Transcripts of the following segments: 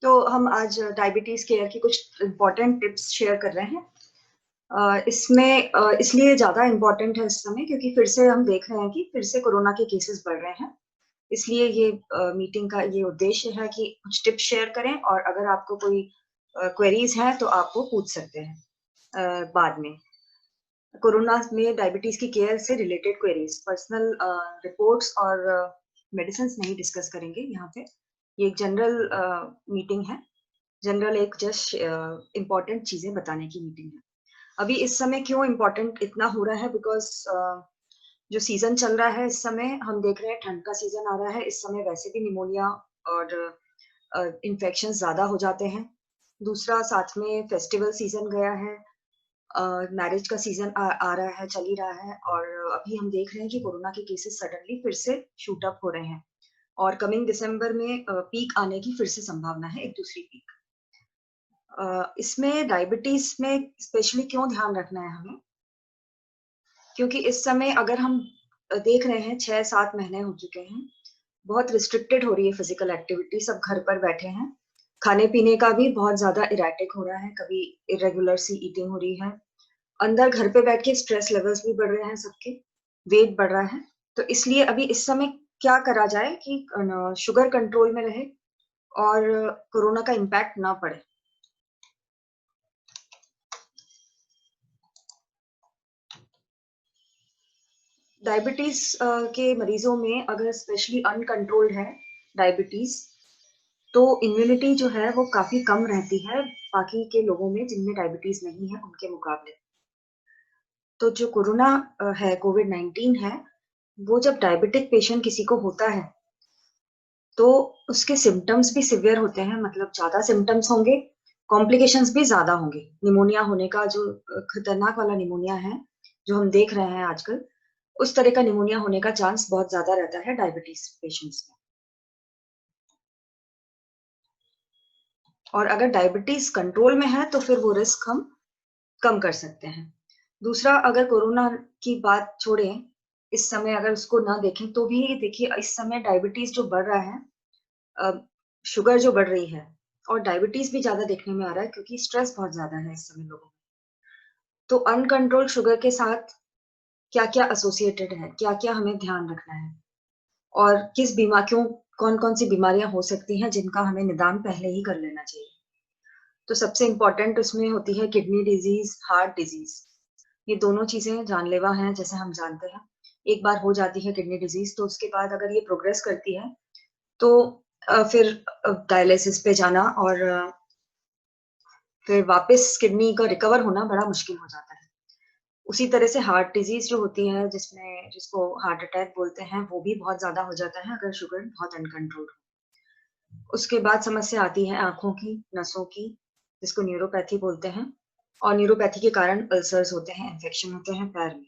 तो हम आज डायबिटीज केयर की कुछ इम्पोर्टेंट टिप्स शेयर कर रहे हैं। इसमें इसलिए ज़्यादा इम्पोर्टेंट है इस समय क्योंकि फिर से हम देख रहे हैं कि फिर से कोरोना के केसेस बढ़ रहे हैं। इसलिए ये मीटिंग का ये उद्देश्य है कि कुछ टिप्स शेयर करें और अगर आपको कोई क्वेरीज हैं तो आप वो पूछ सकते हैं बाद में। कोरोना में डायबिटीज की केयर से रिलेटेड क्वेरीज, पर्सनल रिपोर्ट्स और मेडिसिन नहीं डिस्कस करेंगे यहाँ पे। ये एक जनरल मीटिंग है, जनरल एक जस्ट इम्पोर्टेंट चीजें बताने की मीटिंग है। अभी इस समय क्यों इम्पोर्टेंट इतना हो रहा है, बिकॉज जो सीजन चल रहा है इस समय हम देख रहे हैं, ठंड का सीजन आ रहा है। इस समय वैसे भी निमोनिया और इन्फेक्शन ज्यादा हो जाते हैं। दूसरा, साथ में फेस्टिवल सीजन गया है, मैरिज का सीजन आ रहा है, चल ही रहा है, और अभी हम देख रहे हैं कि कोरोना के केसेस सडनली फिर से शूट अप हो रहे हैं और कमिंग दिसंबर में पीक आने की फिर से संभावना है, एक दूसरी पीक। इसमें डायबिटीज में स्पेशली क्यों ध्यान रखना है हमें, क्योंकि इस समय अगर हम देख रहे हैं 6-7 महीने हो चुके हैं, बहुत रिस्ट्रिक्टेड हो रही है फिजिकल एक्टिविटी, सब घर पर बैठे हैं। खाने पीने का भी बहुत ज्यादा इरेटिक हो रहा है, कभी इरेगुलर सी ईटिंग हो रही है। अंदर घर पे बैठ के स्ट्रेस लेवल्स भी बढ़ रहे हैं सबके, वेट बढ़ रहा है। तो इसलिए अभी इस समय क्या करा जाए कि शुगर कंट्रोल में रहे और कोरोना का इम्पैक्ट ना पड़े। डायबिटीज के मरीजों में अगर स्पेशली अनकंट्रोल्ड है डायबिटीज, तो इम्यूनिटी जो है वो काफी कम रहती है बाकी के लोगों में जिनमें डायबिटीज नहीं है उनके मुकाबले। तो जो कोरोना है, कोविड-19 है, वो जब डायबिटिक पेशेंट किसी को होता है तो उसके सिम्टम्स भी सिवियर होते हैं, मतलब ज्यादा सिम्टम्स होंगे, कॉम्प्लिकेशंस भी ज्यादा होंगे। निमोनिया होने का जो खतरनाक वाला निमोनिया है जो हम देख रहे हैं आजकल, उस तरह का निमोनिया होने का चांस बहुत ज्यादा रहता है डायबिटीज पेशेंट्स में। और अगर डायबिटीज कंट्रोल में है तो फिर वो रिस्क हम कम कर सकते हैं। दूसरा, अगर कोरोना की बात छोड़ें, इस समय अगर उसको ना देखें तो भी देखिए इस समय डायबिटीज जो बढ़ रहा है, अ, शुगर जो बढ़ रही है, और डायबिटीज भी ज्यादा देखने में आ रहा है क्योंकि स्ट्रेस बहुत ज्यादा है इस समय लोगों में। तो अनकंट्रोल शुगर के साथ क्या क्या एसोसिएटेड है, क्या क्या हमें ध्यान रखना है, और किस बीमार क्यों कौन कौन सी बीमारियां हो सकती हैं जिनका हमें निदान पहले ही कर लेना चाहिए। तो सबसे इम्पोर्टेंट उसमें होती है किडनी डिजीज, हार्ट डिजीज। ये दोनों चीजें जानलेवा हैं, जैसे हम जानते हैं। एक बार हो जाती है किडनी डिजीज तो उसके बाद अगर ये प्रोग्रेस करती है तो फिर डायलिसिस पे जाना और फिर वापस किडनी का रिकवर होना बड़ा मुश्किल हो जाता है। उसी तरह से हार्ट डिजीज जो होती है, जिसको हार्ट अटैक बोलते हैं, वो भी बहुत ज्यादा हो जाता है अगर शुगर बहुत अनकंट्रोल्ड हो। उसके बाद समस्या आती है आंखों की, नसों की, जिसको न्यूरोपैथी बोलते हैं, और न्यूरोपैथी के कारण अल्सर्स होते हैं, इन्फेक्शन होते हैं पैर में।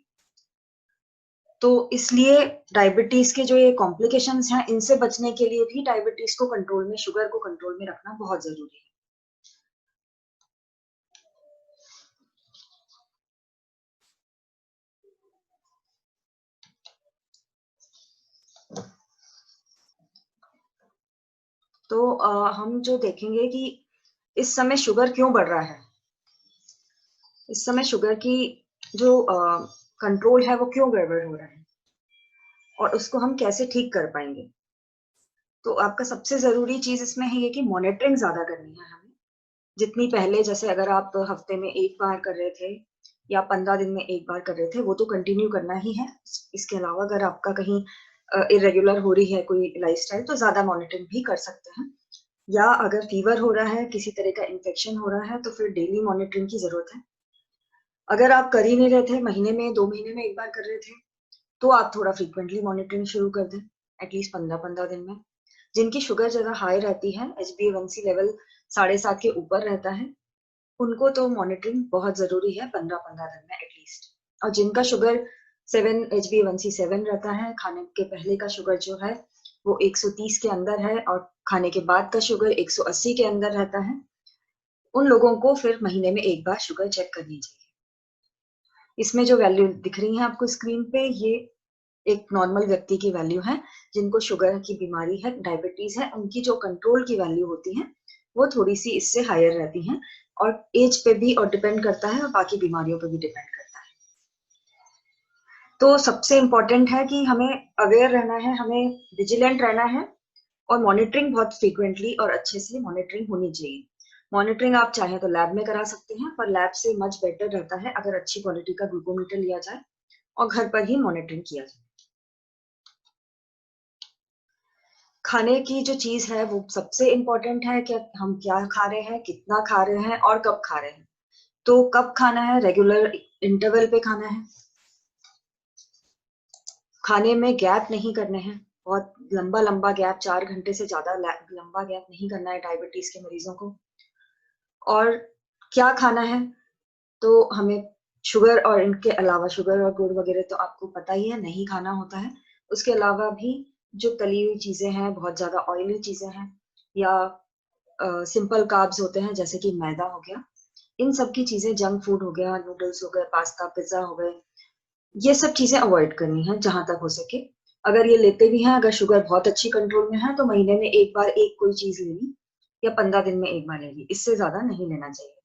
तो इसलिए डायबिटीज के जो ये कॉम्प्लिकेशंस हैं, इनसे बचने के लिए भी डायबिटीज को कंट्रोल में, शुगर को कंट्रोल में रखना बहुत जरूरी है। तो हम जो देखेंगे कि इस समय शुगर क्यों बढ़ रहा है, इस समय शुगर की जो कंट्रोल है वो क्यों गड़बड़ हो रहा है, और उसको हम कैसे ठीक कर पाएंगे। तो आपका सबसे जरूरी चीज इसमें है ये कि मॉनिटरिंग ज्यादा करनी है हमें। जितनी पहले, जैसे अगर आप हफ्ते में एक बार कर रहे थे या 15 दिन में एक बार कर रहे थे, वो तो कंटिन्यू करना ही है। इसके अलावा अगर आपका कहीं इरेगुलर हो रही है कोई लाइफस्टाइल, तो ज्यादा मॉनिटरिंग भी कर सकते हैं। या अगर फीवर हो रहा है, किसी तरह का इन्फेक्शन हो रहा है, तो फिर डेली मॉनिटरिंग की जरूरत है। अगर आप कर ही नहीं रहे थे, महीने में 2 महीने में एक बार कर रहे थे, तो आप थोड़ा फ्रीक्वेंटली मॉनिटरिंग शुरू कर दें, एटलीस्ट 15-15 दिन में। जिनकी शुगर ज्यादा हाई रहती है, HbA1c लेवल 7.5 के ऊपर रहता है, उनको तो मॉनिटरिंग बहुत जरूरी है 15-15 दिन में एटलीस्ट। और जिनका शुगर 7, HbA1c 7 रहता है, खाने के पहले का शुगर जो है वो 130 के अंदर है और खाने के बाद का शुगर 180 के अंदर रहता है, उन लोगों को फिर महीने में एक बार शुगर चेक करनी चाहिए। इसमें जो वैल्यू दिख रही है आपको स्क्रीन पे, ये एक नॉर्मल व्यक्ति की वैल्यू है। जिनको शुगर की बीमारी है, डायबिटीज है, उनकी जो कंट्रोल की वैल्यू होती है वो थोड़ी सी इससे हायर रहती हैं, और एज पे भी और डिपेंड करता है, और बाकी बीमारियों पे भी डिपेंड करता है। तो सबसे इम्पोर्टेंट है कि हमें अवेयर रहना है, हमें विजिलेंट रहना है, और मॉनिटरिंग बहुत फ्रीक्वेंटली और अच्छे से मॉनिटरिंग होनी चाहिए। मॉनिटरिंग आप चाहें तो लैब में करा सकते हैं, पर लैब से मच बेटर रहता है अगर अच्छी क्वालिटी का ग्लूकोमीटर लिया जाए और घर पर ही मॉनिटरिंग किया जाए। खाने की जो चीज है वो सबसे इम्पोर्टेंट है कि हम क्या खा रहे हैं, कितना खा रहे हैं और कब खा रहे हैं। तो कब खाना है, रेगुलर इंटरवल पे खाना है, खाने में गैप नहीं करने हैं, बहुत लंबा लंबा गैप, 4 घंटे से ज्यादा लंबा गैप नहीं करना है डायबिटीज के मरीजों को। और क्या खाना है, तो हमें शुगर और इनके अलावा, शुगर और गुड़ वगैरह तो आपको पता ही है नहीं खाना होता है। उसके अलावा भी जो तली हुई चीजें हैं, बहुत ज्यादा ऑयली चीजें हैं, या सिंपल कार्ब्स होते हैं जैसे कि मैदा हो गया, इन सब की चीजें, जंक फूड हो गया, नूडल्स हो गए, पास्ता पिज्जा हो गए, ये सब चीजें अवॉइड करनी है जहां तक हो सके। अगर ये लेते भी हैं, अगर शुगर बहुत अच्छी कंट्रोल में है, तो महीने में एक बार एक कोई चीज ले ली, या 15 दिन में एक बार ले ली, इससे ज्यादा नहीं लेना चाहिए।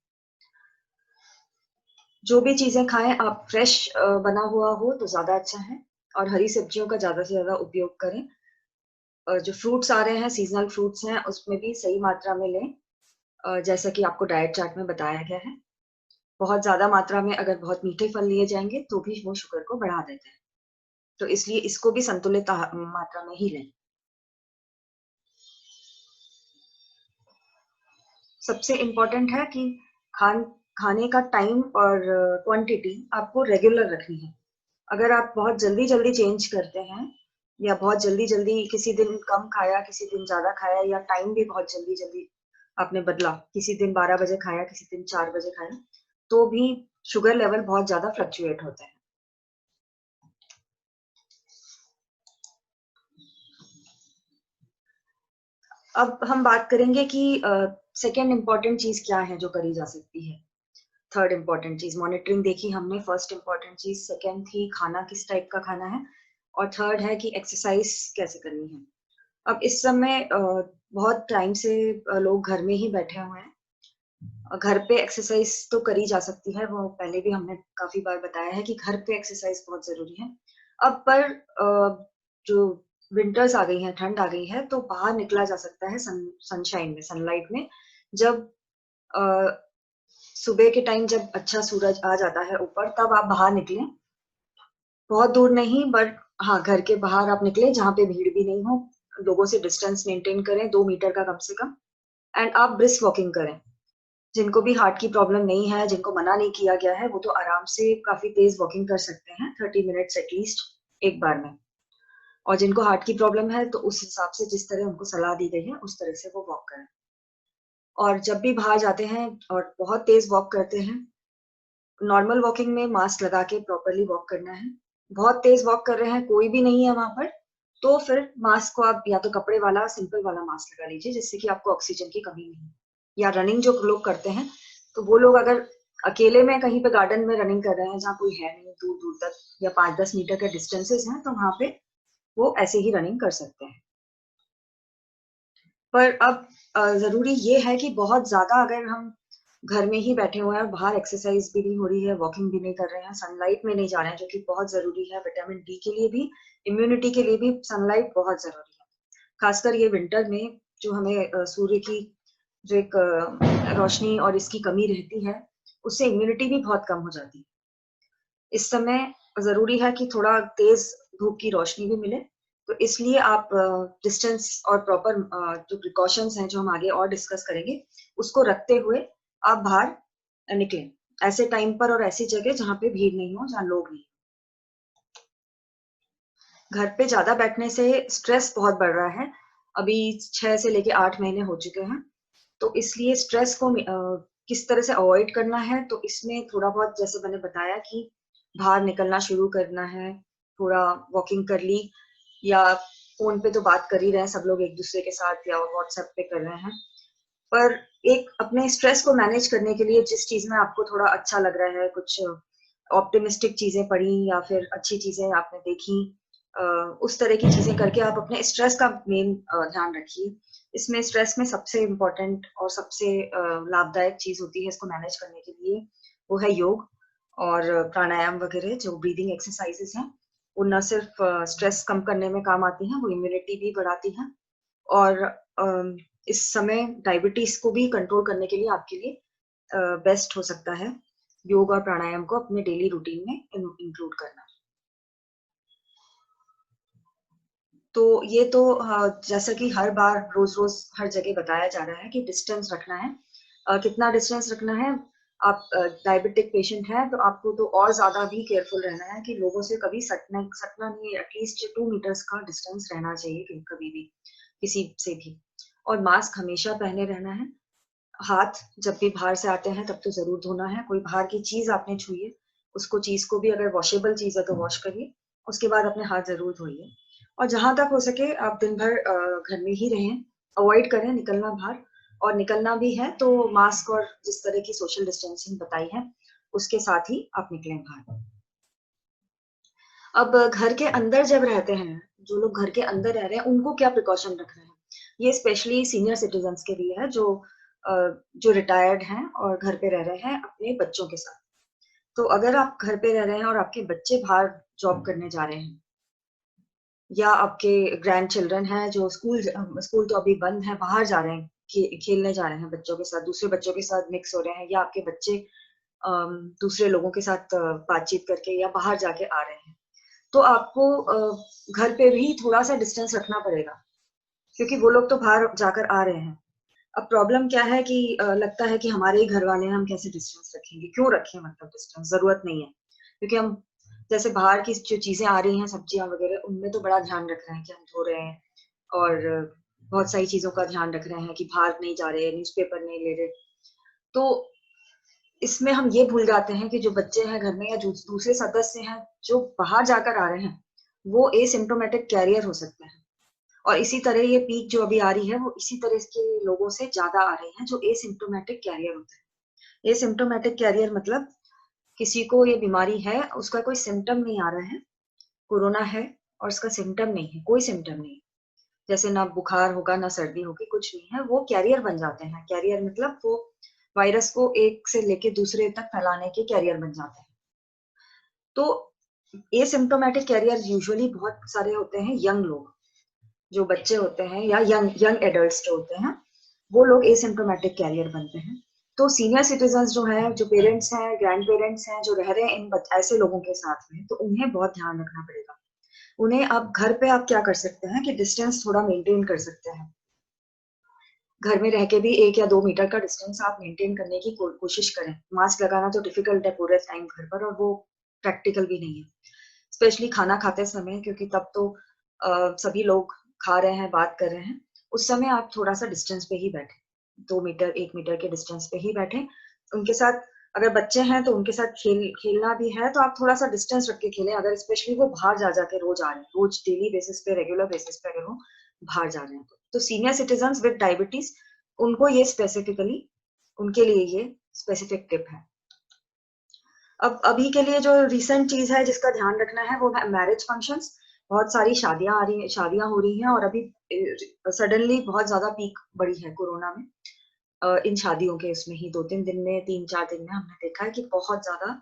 जो भी चीजें खाएं आप फ्रेश बना हुआ हो तो ज्यादा अच्छा है, और हरी सब्जियों का ज्यादा से ज्यादा उपयोग करें। जो फ्रूट्स आ रहे हैं, सीजनल फ्रूट्स हैं, उसमें भी सही मात्रा में लें, जैसा कि आपको डाइट चार्ट में बताया गया है। बहुत ज्यादा मात्रा में अगर बहुत मीठे फल लिए जाएंगे तो भी वो शुगर को बढ़ा देते हैं, तो इसलिए इसको भी संतुलित मात्रा में ही लें। सबसे इम्पोर्टेंट है कि खाने का टाइम और क्वांटिटी आपको रेगुलर रखनी है। अगर आप बहुत जल्दी जल्दी चेंज करते हैं, या बहुत जल्दी जल्दी किसी दिन कम खाया, किसी दिन ज्यादा खाया, या टाइम भी बहुत जल्दी जल्दी आपने बदला, किसी दिन 12 बजे खाया, किसी दिन 4 बजे खाया, तो भी शुगर लेवल बहुत ज्यादा फ्लक्चुएट होते हैं। अब हम बात करेंगे कि सेकेंड इम्पॉर्टेंट चीज क्या है जो करी जा सकती है। थर्ड इम्पॉर्टेंट चीज, मॉनिटरिंग देखी हमने, फर्स्ट इम्पॉर्टेंट चीज, सेकेंड थी खाना किस टाइप का खाना है, और थर्ड है कि एक्सरसाइज कैसे करनी है। अब इस समय बहुत टाइम से लोग घर में ही बैठे हुए हैं। घर पे एक्सरसाइज तो करी जा सकती है, वो पहले भी हमने काफी बार बताया है कि घर पे एक्सरसाइज बहुत जरूरी है। अब पर जो विंटर्स आ गई हैं, ठंड आ गई है, तो बाहर निकला जा सकता है सनशाइन में, सनलाइट में। जब अ, सुबह के टाइम जब अच्छा सूरज आ जाता है ऊपर, तब आप बाहर निकलें। बहुत दूर नहीं, बट हाँ, घर के बाहर आप निकले जहाँ पे भीड़ भी नहीं हो, लोगों से डिस्टेंस मेंटेन करें 2 मीटर का कम से कम, एंड आप ब्रिस्क वॉकिंग करें। जिनको भी हार्ट की प्रॉब्लम नहीं है, जिनको मना नहीं किया गया है, वो तो आराम से काफी तेज वॉकिंग कर सकते हैं, 30 मिनट्स एटलीस्ट एक बार में। और जिनको हार्ट की प्रॉब्लम है, तो उस हिसाब से जिस तरह उनको सलाह दी गई है उस तरह से वो वॉक करें। और जब भी बाहर जाते हैं और बहुत तेज वॉक करते हैं, नॉर्मल वॉकिंग में मास्क लगा के प्रॉपरली वॉक करना है। बहुत तेज वॉक कर रहे हैं, कोई भी नहीं है वहां पर, तो फिर मास्क को आप या तो कपड़े वाला सिंपल वाला मास्क लगा लीजिए, जिससे कि आपको ऑक्सीजन की कमी नहीं। या रनिंग जो लोग करते हैं, तो वो लोग अगर अकेले में कहीं पे गार्डन में रनिंग कर रहे हैं जहाँ कोई है नहीं दूर दूर तक, या 5-10 मीटर के डिस्टेंसेस हैं, तो वहां पे वो ऐसे ही रनिंग कर सकते हैं। पर अब जरूरी ये है कि बहुत ज्यादा अगर हम घर में ही बैठे हुए हैं, बाहर एक्सरसाइज भी नहीं हो रही है, वॉकिंग भी नहीं कर रहे हैं, सनलाइट में नहीं जा रहे हैं, जो कि बहुत जरूरी है विटामिन डी के लिए भी, इम्यूनिटी के लिए भी सनलाइट बहुत जरूरी है। खासकर ये विंटर में जो हमें सूर्य की जो एक रोशनी और इसकी कमी रहती है, उससे इम्यूनिटी भी बहुत कम हो जाती है। इस समय जरूरी है कि थोड़ा तेज धूप की रोशनी भी मिले, तो इसलिए आप डिस्टेंस और प्रॉपर जो प्रिकॉशंस हैं जो हम आगे और डिस्कस करेंगे, उसको रखते हुए आप बाहर निकलें, ऐसे टाइम पर और ऐसी जगह जहाँ पे भीड़ नहीं हो, जहाँ लोग नहीं। घर पे ज्यादा बैठने से स्ट्रेस बहुत बढ़ रहा है। अभी 6 से लेके 8 महीने हो चुके हैं, तो इसलिए स्ट्रेस को किस तरह से अवॉइड करना है, तो इसमें थोड़ा बहुत जैसे मैंने बताया कि बाहर निकलना शुरू करना है, थोड़ा वॉकिंग कर ली, या फोन पे तो बात कर ही रहे हैं सब लोग एक दूसरे के साथ, या व्हाट्सएप पे कर रहे हैं। पर एक अपने स्ट्रेस को मैनेज करने के लिए जिस चीज में आपको थोड़ा अच्छा लग रहा है, कुछ ऑप्टिमिस्टिक चीजें पढ़ी या फिर अच्छी चीजें आपने देखी, उस तरह की चीजें करके आप अपने स्ट्रेस का मेन ध्यान रखिए। इसमें स्ट्रेस में सबसे इम्पोर्टेंट और सबसे लाभदायक चीज होती है इसको मैनेज करने के लिए, वो है योग और प्राणायाम वगैरह जो ब्रीदिंग एक्सरसाइजेस हैं। वो न सिर्फ स्ट्रेस कम करने में काम आती हैं, वो इम्यूनिटी भी बढ़ाती हैं और इस समय डायबिटीज को भी कंट्रोल करने के लिए आपके लिए बेस्ट हो सकता है योग और प्राणायाम को अपने डेली रूटीन में इंक्लूड करना। तो ये तो जैसा कि हर बार रोज रोज हर जगह बताया जा रहा है कि डिस्टेंस रखना है। कितना डिस्टेंस रखना है? आप डायबिटिक पेशेंट है तो आपको तो और ज्यादा भी केयरफुल रहना है कि लोगों से कभी सटना नहीं, एटलीस्ट 2 मीटर्स का डिस्टेंस रहना चाहिए कभी भी किसी से भी। और मास्क हमेशा पहने रहना है। हाथ जब भी बाहर से आते हैं तब तो जरूर धोना है। कोई बाहर की चीज आपने छुई है, उसको चीज को भी अगर वॉशेबल चीज है तो वॉश करिए, उसके बाद अपने हाथ जरूर धोइए। और जहां तक हो सके आप दिन भर घर में ही रहें, अवॉइड करें निकलना बाहर। और निकलना भी है तो मास्क और जिस तरह की सोशल डिस्टेंसिंग बताई है उसके साथ ही आप निकलें बाहर। अब घर के अंदर जब रहते हैं, जो लोग घर के अंदर रह रहे हैं उनको क्या प्रिकॉशन रखना है? ये स्पेशली सीनियर सिटीजन्स के लिए है जो रिटायर्ड हैं और घर पे रह रहे हैं अपने बच्चों के साथ। तो अगर आप घर पे रह रहे हैं और आपके बच्चे बाहर जॉब करने जा रहे हैं या आपके ग्रैंड चिल्ड्रन हैं जो स्कूल तो अभी बंद है, बाहर जा रहे हैं, खेलने जा रहे हैं बच्चों के साथ, दूसरे बच्चों के साथ मिक्स हो रहे हैं, या आपके बच्चे दूसरे लोगों के साथ बातचीत करके या बाहर जाके आ रहे हैं, तो आपको घर पे भी थोड़ा सा डिस्टेंस रखना पड़ेगा क्योंकि वो लोग तो बाहर जाकर आ रहे हैं। अब प्रॉब्लम क्या है कि लगता है कि हमारे ही घर वाले हैं, हम कैसे डिस्टेंस रखेंगे? क्यों रखें? मतलब डिस्टेंस जरूरत नहीं है, क्योंकि हम जैसे बाहर की जो चीजें आ रही हैं सब्जियां वगैरह उनमें तो बड़ा ध्यान रख रहे हैं कि हम धो रहे हैं और बहुत सारी चीजों का ध्यान रख रहे हैं कि बाहर नहीं जा रहे, न्यूज़पेपर नहीं ले रहे। तो इसमें हम ये भूल जाते हैं कि जो बच्चे हैं घर में या जो दूसरे सदस्य हैं जो बाहर जाकर आ रहे हैं वो एसिम्प्टोमेटिक कैरियर हो सकते हैं। और इसी तरह ये पीक जो अभी आ रही है वो इसी तरह के लोगों से ज्यादा आ रही है जो एसिम्प्टोमेटिक कैरियर होते हैं। एसिम्प्टोमेटिक कैरियर मतलब किसी को ये बीमारी है, उसका कोई सिम्टम नहीं आ रहा है, कोरोना है और उसका सिम्टम नहीं है, कोई सिम्टम नहीं, जैसे ना बुखार होगा ना सर्दी होगी, कुछ नहीं है, वो कैरियर बन जाते हैं। कैरियर मतलब वो वायरस को एक से लेके दूसरे तक फैलाने के कैरियर बन जाते हैं। तो एसिम्प्टोमेटिक कैरियर यूजुअली बहुत सारे होते हैं यंग लोग, जो बच्चे होते हैं या यंग यंग एडल्ट्स जो होते हैं, वो लोग एसिम्प्टोमेटिक कैरियर बनते हैं। तो सीनियर सिटीजन्स जो हैं, जो पेरेंट्स हैं, ग्रैंड पेरेंट्स हैं, जो रह रहे हैं ऐसे लोगों के साथ में, तो उन्हें बहुत ध्यान रखना पड़ेगा। उन्हें आप घर पे आप क्या कर सकते हैं कि डिस्टेंस थोड़ा मेंटेन कर सकते हैं। घर में रह के भी 1 या 2 मीटर का डिस्टेंस आप मेंटेन करने की कोशिश करें। मास्क लगाना तो डिफिकल्ट है पूरे टाइम घर पर और वो प्रैक्टिकल भी नहीं है, स्पेशली खाना खाते समय, क्योंकि तब तो सभी लोग खा रहे हैं, बात कर रहे हैं। उस समय आप थोड़ा सा डिस्टेंस पे ही बैठे, 2 मीटर 1 मीटर के डिस्टेंस पे ही बैठे। उनके साथ अगर बच्चे हैं तो उनके साथ खेलना भी है तो आप थोड़ा सा डिस्टेंस रख के खेलें। अगर स्पेशली वो बाहर जा जाके रोज आ रहे हैं, रोज डेली बेसिस पे, रेगुलर बेसिस पे अगर वो बाहर जा रहे हैं तो सीनियर सिटीजन विद डायबिटीज, उनको ये स्पेसिफिकली, उनके लिए ये स्पेसिफिक टिप है। अब अभी के लिए जो रिसेंट चीज है जिसका ध्यान रखना है वो है मैरिज फंक्शंस। बहुत सारी शादियां आ रही हैं, शादियां हो रही हैं और अभी सडनली बहुत ज्यादा पीक बढ़ी है कोरोना में। इन शादियों के इसमें ही 2-3 दिन में, 3-4 दिन में हमने देखा है कि बहुत ज्यादा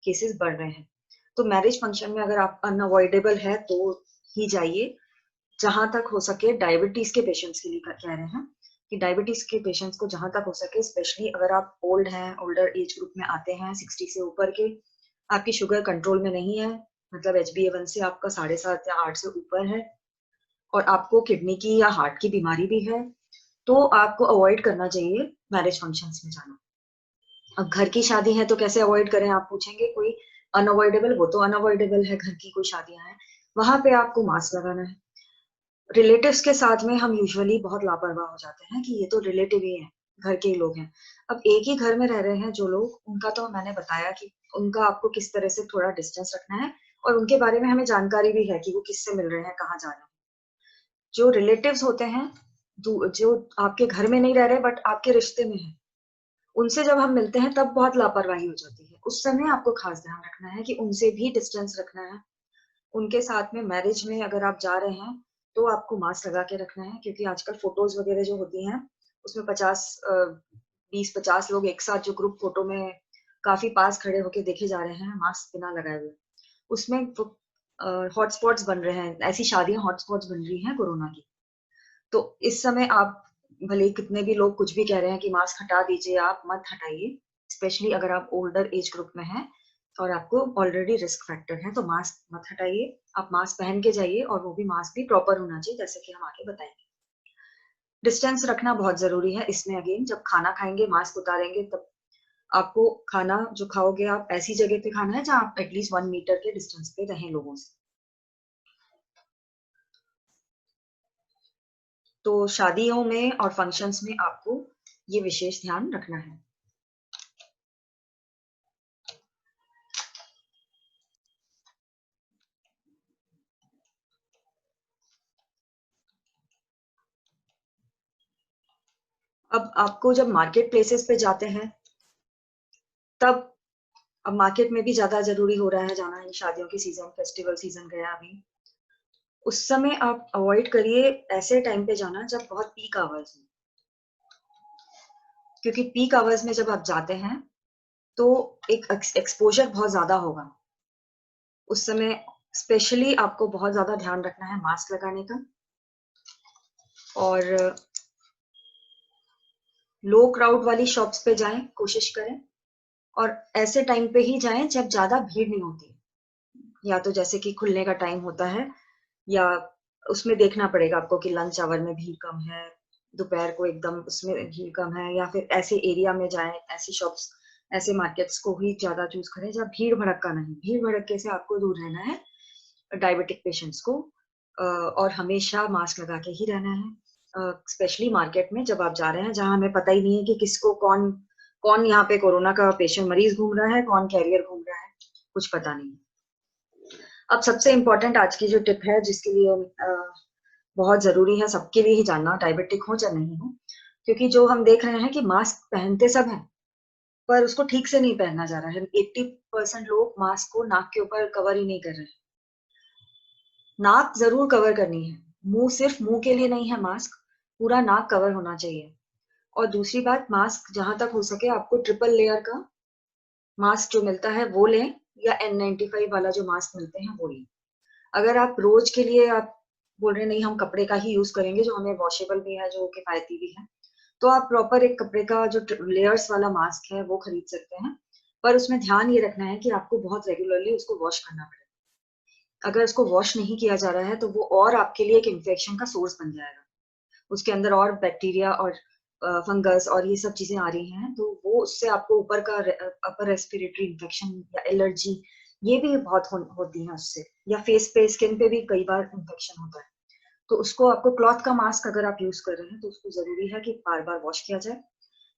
केसेस बढ़ रहे हैं। तो मैरिज फंक्शन में अगर आप अनअवॉइडेबल है तो ही जाइए। जहां तक हो सके डायबिटीज के पेशेंट्स के लिए कह रहे हैं कि डायबिटीज के पेशेंट्स को जहां तक हो सके, स्पेशली अगर आप ओल्ड हैं, ओल्डर एज ग्रुप में आते हैं, 60 से ऊपर के, आपकी शुगर कंट्रोल में नहीं है, मतलब HbA1c आपका 7.5 या 8 से ऊपर है और आपको किडनी की या हार्ट की बीमारी भी है, तो आपको अवॉइड करना चाहिए मैरिज फंक्शंस में जाना। अब घर की शादी है तो कैसे अवॉइड करें आप पूछेंगे? कोई अनअवॉइडेबल, वो तो अनअवॉइडेबल है, घर की कोई शादियां हैं, वहां पे आपको मास्क लगाना है। रिलेटिव्स के साथ में हम यूजुअली बहुत लापरवाह हो जाते हैं कि ये तो रिलेटिव ही है, घर के ही लोग हैं। अब एक ही घर में रह रहे हैं जो लोग, उनका तो मैंने बताया कि उनका आपको किस तरह से थोड़ा डिस्टेंस रखना है और उनके बारे में हमें जानकारी भी है कि वो किससे मिल रहे हैं, कहाँ जा रहे हैं। जो रिलेटिव्स होते हैं, जो आपके घर में नहीं रह रहे बट आपके रिश्ते में है, उनसे जब हम मिलते हैं तब बहुत लापरवाही हो जाती है। उस समय आपको खास ध्यान रखना है कि उनसे भी डिस्टेंस रखना है। उनके साथ में मैरिज में अगर आप जा रहे हैं तो आपको मास्क लगा के रखना है, क्योंकि आजकल फोटोज वगैरह जो होती हैं उसमें 20-50 लोग एक साथ जो ग्रुप फोटो में काफी पास खड़े होके देखे जा रहे हैं मास्क बिना लगाए हुए, उसमें हॉटस्पॉट्स बन रहे हैं, ऐसी शादियां हॉटस्पॉट्स बन रही हैं कोरोना की। तो इस समय आप भले कितने भी लोग कुछ भी कह रहे हैं कि मास्क हटा दीजिए, आप मत हटाइए, स्पेशली अगर आप ओल्डर एज ग्रुप में हैं और आपको ऑलरेडी रिस्क फैक्टर है, तो मास्क मत हटाइए, आप मास्क पहन के जाइए, और वो भी मास्क भी प्रॉपर होना चाहिए, जैसे कि हम आगे बताएंगे। डिस्टेंस रखना बहुत जरूरी है इसमें। अगेन, जब खाना खाएंगे मास्क उतारेंगे, तब आपको खाना जो खाओगे आप ऐसी जगह पे खाना है जहाँ आप एटलीस्ट 1 मीटर के डिस्टेंस पे रहें लोगों से। तो शादियों में और फंक्शंस में आपको ये विशेष ध्यान रखना है। अब आपको जब मार्केट प्लेसेस पे जाते हैं, तब अब मार्केट में भी ज्यादा जरूरी हो रहा है जाना, है शादियों की सीजन, फेस्टिवल सीजन गया अभी, उस समय आप अवॉइड करिए ऐसे टाइम पे जाना जब बहुत पीक आवर्स हो, क्योंकि पीक आवर्स में जब आप जाते हैं तो एक एक्सपोजर बहुत ज्यादा होगा उस समय। स्पेशली आपको बहुत ज्यादा ध्यान रखना है मास्क लगाने का, और लो क्राउड वाली शॉप्स पे जाएं, कोशिश करें, और ऐसे टाइम पे ही जाएं जब ज्यादा भीड़ नहीं होती, या तो जैसे कि खुलने का टाइम होता है, या उसमें देखना पड़ेगा आपको कि लंच आवर में भीड़ कम है, दोपहर को एकदम उसमें भीड़ कम है, या फिर ऐसे एरिया में जाएं, ऐसी शॉप्स, ऐसे मार्केट्स को ही ज्यादा चूज करें जहाँ भीड़ भड़का नहीं। भीड़ भड़के से आपको दूर रहना है, डायबिटिक पेशेंट्स को, और हमेशा मास्क लगा के ही रहना है, स्पेशली मार्केट में जब आप जा रहे हैं जहां हमें पता ही नहीं है कि किसको कौन कौन यहाँ पे कोरोना का पेशेंट मरीज घूम रहा है, कौन कैरियर घूम रहा है, कुछ पता नहीं। अब सबसे इम्पोर्टेंट आज की जो टिप है, जिसके लिए बहुत जरूरी है सबके लिए ही जानना, डायबिटिक हो चाहे नहीं हो, क्योंकि जो हम देख रहे हैं कि मास्क पहनते सब हैं, पर उसको ठीक से नहीं पहना जा रहा है। 80% लोग मास्क को नाक के ऊपर कवर ही नहीं कर रहे हैं। नाक जरूर कवर करनी है, मुंह सिर्फ मुंह के लिए नहीं है मास्क, पूरा नाक कवर होना चाहिए। और दूसरी बात, मास्क जहां तक हो सके आपको ट्रिपल लेयर का मास्क जो मिलता है वो लें, या N95 वाला जो मास्क मिलते हैं वो लें। अगर आप रोज के लिए आप बोल रहे हैं नहीं हम कपड़े का ही यूज करेंगे जो हमें वॉशेबल भी है, जो किफायती भी है, तो आप प्रॉपर एक कपड़े का जो लेयर्स वाला मास्क है वो खरीद सकते हैं। पर उसमें ध्यान ये रखना है कि आपको बहुत रेगुलरली उसको वॉश करना पड़ेगा। अगर उसको वॉश नहीं किया जा रहा है तो वो और आपके लिए एक इन्फेक्शन का सोर्स बन जाएगा, उसके अंदर और बैक्टीरिया और फंगस और ये सब चीजें आ रही हैं, तो वो उससे आपको ऊपर का अपर रेस्पिरेटरी इन्फेक्शन या एलर्जी ये भी बहुत होती है उससे, या फेस पे स्किन पे भी कई बार इन्फेक्शन होता है। तो उसको आपको क्लॉथ का मास्क अगर आप यूज कर रहे हैं तो उसको जरूरी है कि बार बार वॉश किया जाए।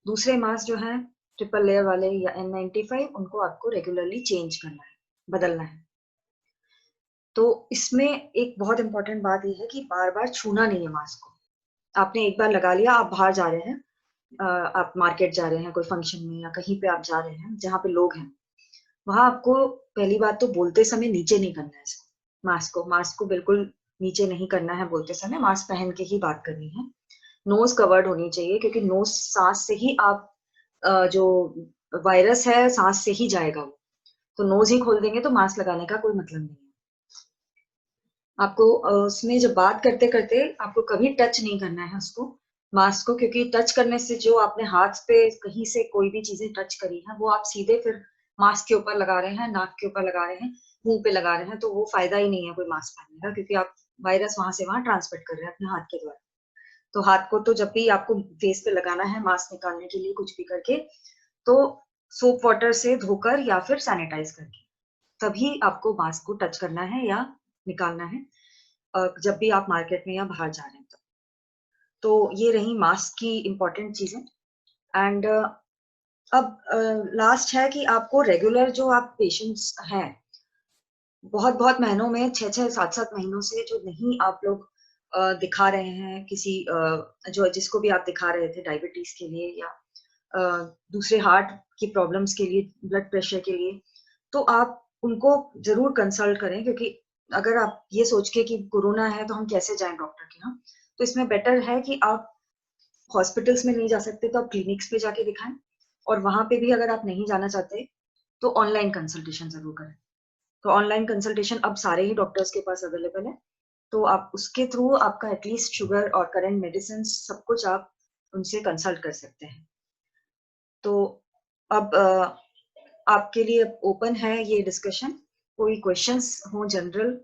दूसरे मास्क जो है ट्रिपल लेयर वाले या N95, उनको आपको रेगुलरली चेंज करना है, बदलना है। तो इसमें एक बहुत इंपॉर्टेंट बात यह है कि बार बार छूना नहीं है मास्क को। आपने एक बार लगा लिया, आप बाहर जा रहे हैं, आप मार्केट जा रहे हैं कोई फंक्शन में, या कहीं पे आप जा रहे हैं जहाँ पे लोग हैं, वहां आपको पहली बात तो बोलते समय नीचे नहीं करना है इसको, मास्क को बिल्कुल नीचे नहीं करना है बोलते समय, मास्क पहन के ही बात करनी है। नोज कवर्ड होनी चाहिए, क्योंकि नोज सांस से ही आप जो वायरस है सांस से ही जाएगा वो, तो नोज ही खोल देंगे तो मास्क लगाने का कोई मतलब नहीं है। आपको उसमें जब बात करते करते आपको कभी टच नहीं करना है उसको, मास्क को, क्योंकि टच करने से जो आपने हाथ पे कहीं से कोई भी चीजें टच करी है वो आप सीधे फिर मास्क के ऊपर लगा रहे हैं, नाक के ऊपर लगा रहे हैं, मुंह पे लगा रहे हैं, तो वो फायदा ही नहीं है कोई मास्क पहनने का, क्योंकि आप वायरस वहां से वहां ट्रांसमिट कर रहे हैं अपने हाथ के द्वारा। तो हाथ को तो जब भी आपको फेस पे लगाना है मास्क निकालने के लिए कुछ भी करके, तो सोप वाटर से धोकर या फिर सैनिटाइज करके तभी आपको मास्क को टच करना है या निकालना है, जब भी आप मार्केट में या बाहर जा रहे हैं तो ये रही मास्क की इंपॉर्टेंट चीजें। एंड अब लास्ट है कि आपको रेगुलर जो आप पेशेंट्स हैं, बहुत बहुत महीनों में 6-6 7-7 महीनों से जो नहीं आप लोग दिखा रहे हैं किसी जो जिसको भी आप दिखा रहे थे डायबिटीज के लिए या दूसरे हार्ट की प्रॉब्लम्स के लिए, ब्लड प्रेशर के लिए, तो आप उनको जरूर कंसल्ट करें, क्योंकि अगर आप ये सोच के कि कोरोना है तो हम कैसे जाएं डॉक्टर के यहाँ, तो इसमें बेटर है कि आप हॉस्पिटल्स में नहीं जा सकते तो आप क्लिनिक्स पे जाके दिखाएं, और वहां पे भी अगर आप नहीं जाना चाहते तो ऑनलाइन कंसल्टेशन जरूर करें। तो ऑनलाइन कंसल्टेशन अब सारे ही डॉक्टर्स के पास अवेलेबल है, तो आप उसके थ्रू आपका एटलीस्ट शुगर और करंट मेडिसिन सब कुछ आप उनसे कंसल्ट कर सकते हैं। तो अब आपके लिए ओपन है ये डिस्कशन। कोई क्वेश्चंस हो जनरल